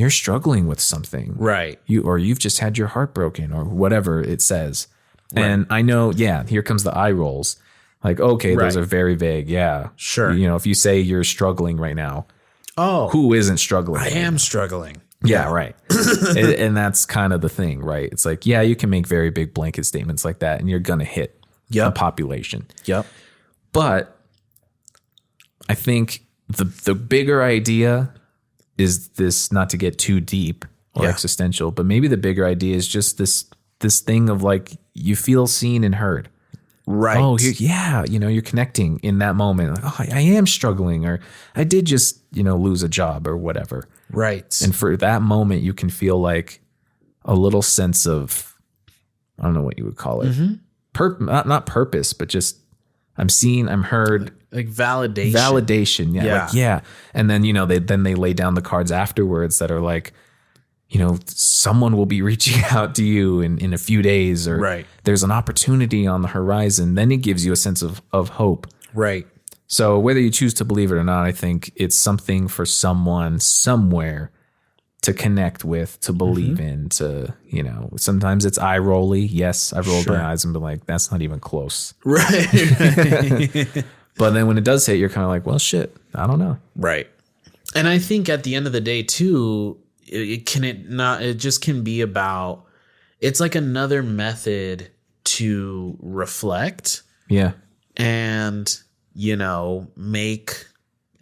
struggling with something. Right. You've just had your heart broken or whatever it says. Right. And I know, here comes the eye rolls. Like, okay, those are very vague. Yeah. Sure. If you say you're struggling right now, who isn't struggling? I am struggling. Yeah, right. and that's kind of the thing, right? It's like, you can make very big blanket statements like that and you're going to hit a population. Yep. But I think the bigger idea is this, not to get too deep or existential, but maybe the bigger idea is just this thing of like, you feel seen and heard. Right. Oh, you're connecting in that moment. Like, oh, I am struggling, or I did just, lose a job or whatever. Right. And for that moment, you can feel like a little sense of, I don't know what you would call it. Mm-hmm. Not purpose, but just I'm seen, I'm heard. Like validation. Validation. Yeah. Yeah. And then, they lay down the cards afterwards that are like, someone will be reaching out to you in a few days, or there's an opportunity on the horizon. Then it gives you a sense of hope. Right. So whether you choose to believe it or not, I think it's something for someone somewhere to connect with, to believe in, to, sometimes it's eye rolly. Yes, I've rolled my eyes and been like, that's not even close. Right. But then when it does hit, you're kind of like, well, shit, I don't know. Right. And I think at the end of the day too, it just can be about, it's like another method to reflect. Yeah. And, make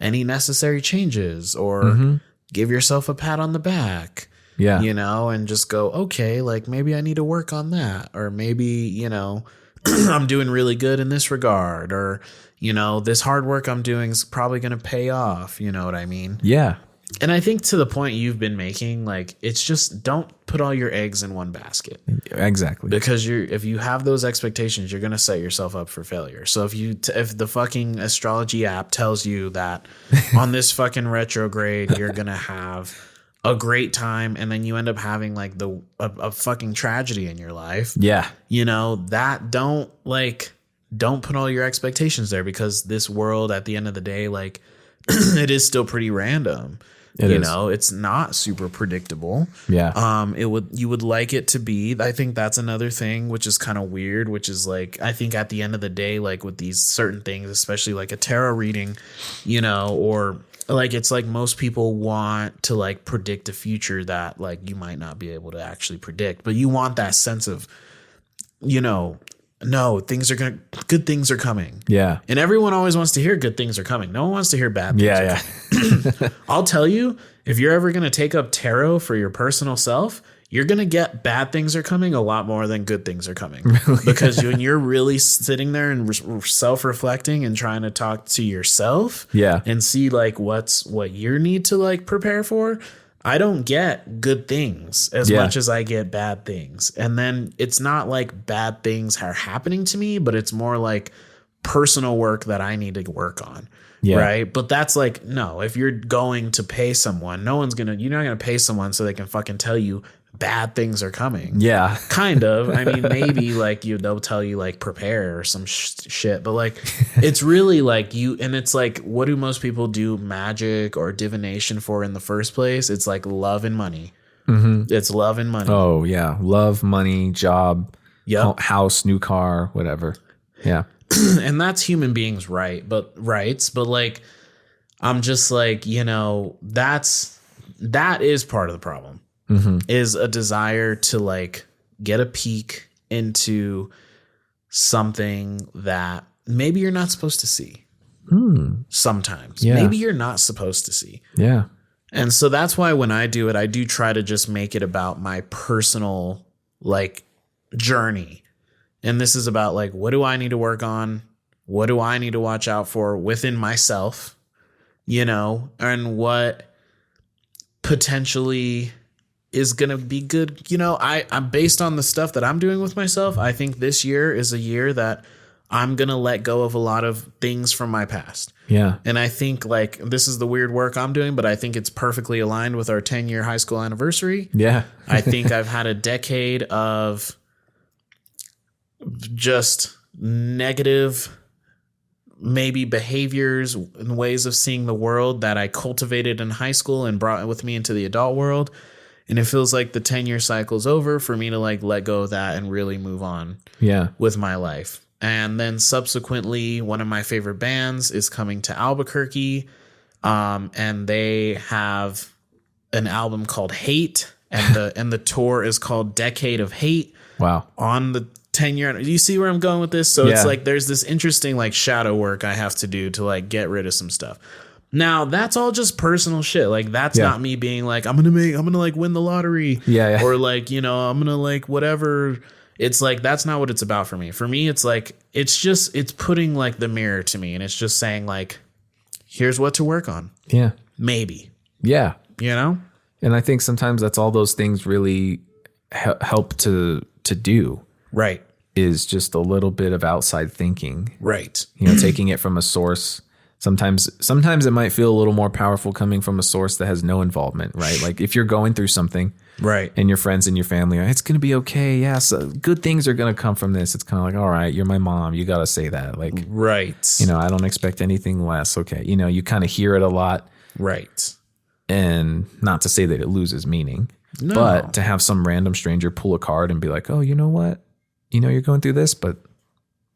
any necessary changes or give yourself a pat on the back. Yeah. And just go, okay, like maybe I need to work on that. Or maybe, I'm doing really good in this regard. Or, this hard work I'm doing is probably going to pay off. You know what I mean? Yeah. And I think to the point you've been making, like, it's just don't put all your eggs in one basket. Exactly. Because if you have those expectations, you're going to set yourself up for failure. So if the fucking astrology app tells you that on this fucking retrograde, you're going to have a great time, and then you end up having like a fucking tragedy in your life. Yeah. Don't put all your expectations there, because this world at the end of the day, like it is still pretty random. It's not super predictable. Yeah. You would like it to be. I think that's another thing, which is kind of weird, which is like, I think at the end of the day, like with these certain things, especially like a tarot reading, or like, it's like most people want to like predict a future that like you might not be able to actually predict, but you want that sense of, no, good things are coming. Yeah. And everyone always wants to hear good things are coming. No one wants to hear bad things. Yeah. I'll tell you, if you're ever going to take up tarot for your personal self, you're going to get bad things are coming a lot more than good things are coming. Because when you're really sitting there and self-reflecting and trying to talk to yourself and see like what you need to like prepare for, I don't get good things as much as I get bad things. And then it's not like bad things are happening to me, but it's more like personal work that I need to work on. Yeah. Right. But that's like, no, if you're going to pay someone, you're not going to pay someone so they can fucking tell you bad things are coming. Yeah. Kind of. I mean, maybe like they'll tell you like prepare or some shit, but like it's really like and it's like, what do most people do magic or divination for in the first place? It's like love and money. Mm-hmm. It's love and money. Oh yeah. Love, money, job, house, new car, whatever. Yeah. And that's human beings' rights, but like, I'm just like, that is part of the problem. Mm-hmm. Is a desire to like get a peek into something that maybe you're not supposed to see. Sometimes maybe you're not supposed to see. Yeah. And so that's why when I do it, I do try to just make it about my personal like journey. And this is about like, what do I need to work on? What do I need to watch out for within myself? And what potentially is going to be good. I'm based on the stuff that I'm doing with myself. I think this year is a year that I'm going to let go of a lot of things from my past. Yeah. And I think like this is the weird work I'm doing, but I think it's perfectly aligned with our 10-year high school anniversary. Yeah. I think I've had a decade of just negative maybe behaviors and ways of seeing the world that I cultivated in high school and brought with me into the adult world. And it feels like the 10-year cycle's over for me to like let go of that and really move on with my life. And then subsequently, one of my favorite bands is coming to Albuquerque. And they have an album called Hate. And the tour is called Decade of Hate. Wow. On the 10-year. Do you see where I'm going with this? So it's like there's this interesting like shadow work I have to do to like get rid of some stuff. Now that's all just personal shit. Like that's not me being like I'm gonna like win the lottery. Or like I'm gonna like whatever. It's like that's not what it's about for me. For me, it's like it's putting like the mirror to me, and it's just saying like, here's what to work on. Yeah, maybe. Yeah, And I think sometimes that's all those things really help to do. Right. Is just a little bit of outside thinking. Right. Taking it from a source. Sometimes it might feel a little more powerful coming from a source that has no involvement, right? Like if you're going through something, right, and your friends and your family are, it's going to be okay. Yeah, so good things are going to come from this. It's kind of like, all right, you're my mom. You got to say that. Like, right. I don't expect anything less. Okay. You kind of hear it a lot. Right. And not to say that it loses meaning, but to have some random stranger pull a card and be like, oh, you know what? You're going through this, but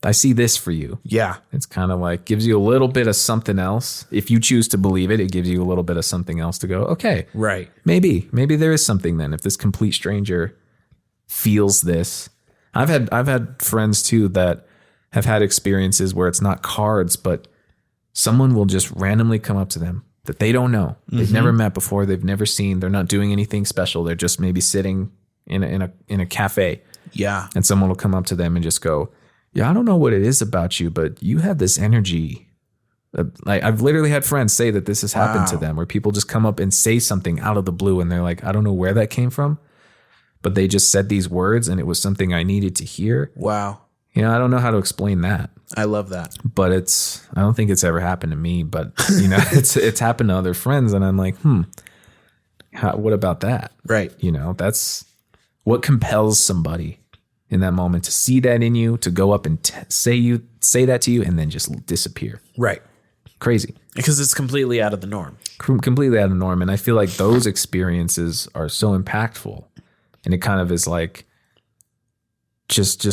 I see this for you. Yeah. It's kind of like gives you a little bit of something else. If you choose to believe it, it gives you a little bit of something else to go, okay. Right. Maybe there is something then. If this complete stranger feels this. I've had friends too that have had experiences where it's not cards, but someone will just randomly come up to them that they don't know. They've never met before. They've never seen. They're not doing anything special. They're just maybe sitting in a cafe. Yeah. And someone will come up to them and just go, yeah, I don't know what it is about you, but you have this energy. Like I've literally had friends say that this has happened to them, where people just come up and say something out of the blue and they're like, I don't know where that came from, but they just said these words and it was something I needed to hear. Wow. I don't know how to explain that. I love that. But I don't think it's ever happened to me, but it's happened to other friends and I'm like, what about that? Right. That's what compels somebody in that moment to see that in you, to go up and say that to you and then just disappear. Right. Crazy. Because it's completely out of the norm. Completely out of the norm. And I feel like those experiences are so impactful. And it kind of is like, just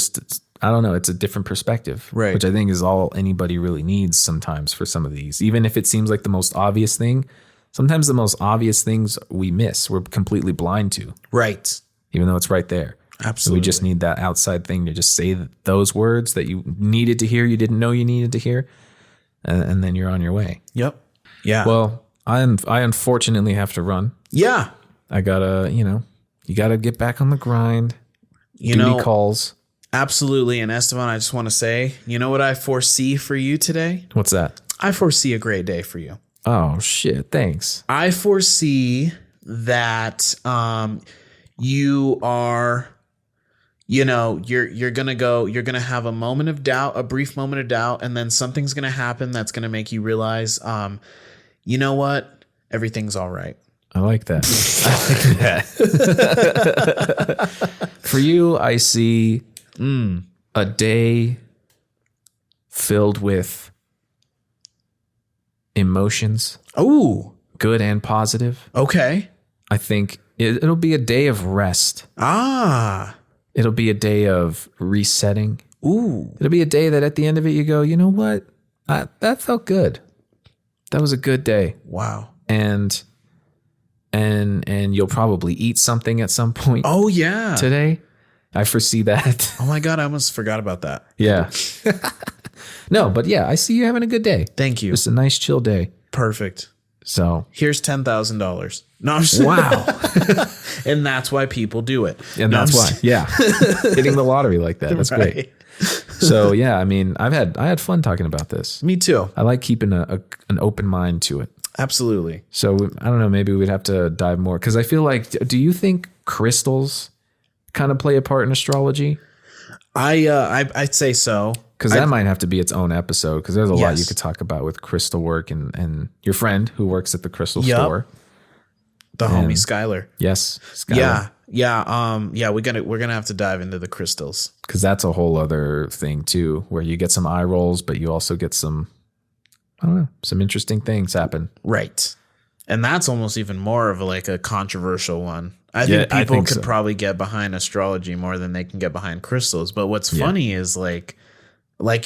I don't know, it's a different perspective. Right. Which I think is all anybody really needs sometimes for some of these. Even if it seems like the most obvious thing, sometimes the most obvious things we miss, we're completely blind to. Right. Even though it's right there. Absolutely. We just need that outside thing to just say those words that you needed to hear, you didn't know you needed to hear, and then you're on your way. Yep. Yeah. Well, I unfortunately have to run. Yeah. I gotta, You got to get back on the grind. You Duty know, calls. absolutely. And Estevan, I just want to say, you know what I foresee for you today? What's that? I foresee a great day for you. Oh shit! Thanks. I foresee that you are, you know, you're gonna have a moment of doubt, a brief moment of doubt, and then something's gonna happen that's gonna make you realize, you know what, everything's all right. I like that. For you, I see a day filled with emotions, Oh, good and positive. okay. I think it'll be a day of rest. Ah, It'll be a day of resetting. ooh, It'll be a day that at the end of it, you go, you know what? That felt good. That was a good day. wow. And you'll probably eat something at some point Oh yeah. today. I foresee that. Oh my God, I almost forgot about that. Yeah. No, but yeah, I see you having a good day. Thank you. Just a nice chill day. Perfect. So, Here's $10,000. No, I'm just wow. and that's why people do it. And No, that's I'm why. just- Yeah. Hitting the lottery like that. That's great. Right. So, yeah, I mean, I had fun talking about this. Me too. I like keeping an open mind to it. Absolutely. So, I don't know, maybe we'd have to dive more cuz I feel like, do you think crystals kind of play a part in astrology? I'd say so. Because that might have to be its own episode because there's a lot Yes. you could talk about with crystal work and your friend who works at the crystal Yup. store. The homie Skylar. Yes. Yeah. We're gonna have to dive into the crystals. Because that's a whole other thing too, where you get some eye rolls, but you also get some, I don't know, some interesting things happen. Right. And that's almost even more of a controversial one. I Yeah, think I people think could so. probably get behind astrology more than they can get behind crystals. But what's funny is like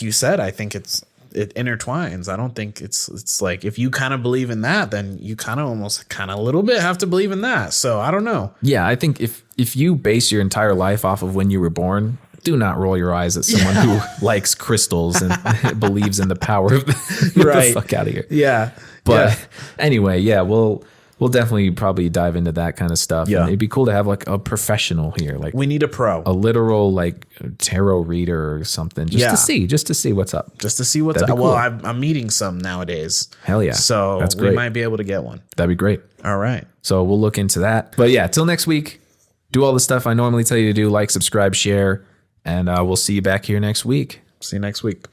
you said, I think it intertwines. I don't think it's like if you kind of believe in that, then you kind of a little bit have to believe in that. So I don't know. Yeah, I think if you base your entire life off of when you were born, do not roll your eyes at someone who likes crystals and believes in the power of get Right. the fuck out of here. Yeah. But anyway, yeah, we'll definitely probably dive into that kind of stuff. Yeah. And it'd be cool to have like a professional here, like We need a pro a literal like tarot reader or something, just Yeah. to see what's up. just to see what's That'd up. be Well, cool. I'm meeting some nowadays. Hell yeah. So That's we great. might be able to get one. That'd be great. All right. So we'll look into that. But yeah, till next week, do all the stuff I normally tell you to do, like, subscribe, share, and we'll see you back here next week. See you next week.